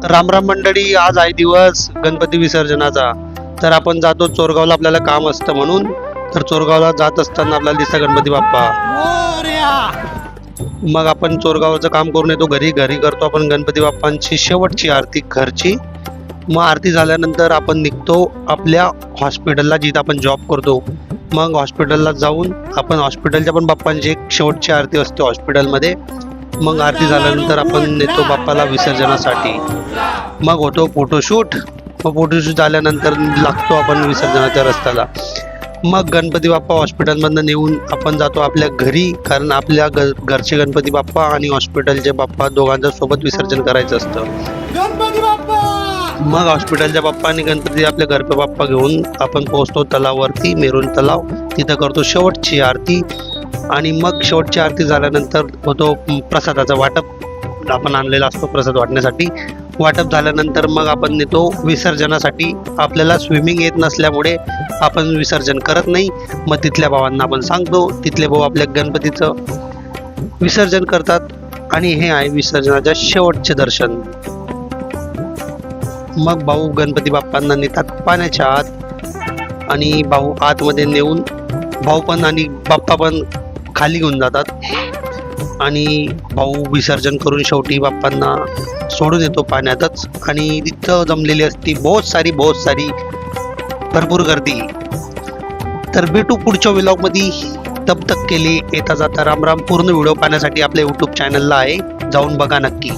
राम राम मंडळी, आज आहे दिवस गणपती विसर्जनाचा. तर आपण जातो चोरगावला, आपल्याला काम असतं म्हणून. तर चोरगावला जात असताना आपल्याला दिसता गणपती बाप्पा. मग आपण चोरगावचं काम करून येतो घरी करतो आपण गणपती बाप्पांची शेवटची आरती घरची. मग आरती झाल्यानंतर आपण निघतो आपल्या हॉस्पिटलला, जिथं आपण जॉब करतो. मग हॉस्पिटलला जाऊन आपण हॉस्पिटलच्या पण बाप्पांची एक शेवटची आरती असते हॉस्पिटलमध्ये. मग आरती झाल्यानंतर आपण नेतो बाप्पाला विसर्जनासाठी. मग होतो फोटोशूट. मग फोटोशूट झाल्यानंतर लागतो आपण विसर्जनाच्या रस्त्याला. मग गणपती बाप्पा हॉस्पिटलमधनं नेऊन आपण जातो आपल्या घरी, कारण आपल्या घरचे गणपती बाप्पा आणि हॉस्पिटलचे बाप्पा दोघांचं सोबत विसर्जन करायचं असतं. मग हॉस्पिटलच्या बाप्पा आणि गणपती आपल्या घरचे बाप्पा घेऊन आपण पोहोचतो तलावावरती, मेरून तलाव. तिथं करतो शेवटची आरती. आणि मग शेवटची आरती झाल्यानंतर होतो प्रसादाचं वाटप. आपण आणलेला असतो प्रसाद वाटण्यासाठी. वाटप झाल्यानंतर मग आपण नेतो विसर्जनासाठी. आपल्याला स्विमिंग येत नसल्यामुळे आपण विसर्जन करत नाही. मग तिथल्या भावांना आपण सांगतो, तिथले भाऊ आपल्या गणपतीचं विसर्जन करतात. आणि हे आहे विसर्जनाच्या शेवटचे दर्शन. मग भाऊ गणपती बाप्पांना नेतात पाण्याच्या आत. आणि भाऊ आतमध्ये नेऊन भाऊ पण आणि बाप्पा पण खाली घेऊन जातात. आणि भाऊ विसर्जन करून शेवटी बाप्पांना सोडून येतो पाण्यातच. आणि तिथं जमलेली असती बहुत सारी भरपूर गर्दी. तर भेटू पुढच्या व्लॉगमध्ये. तब तक केले येता जाता राम राम. पूर्ण व्हिडिओ पाहण्यासाठी आपल्या यूट्यूब चॅनलला आहे, जाऊन बघा नक्की.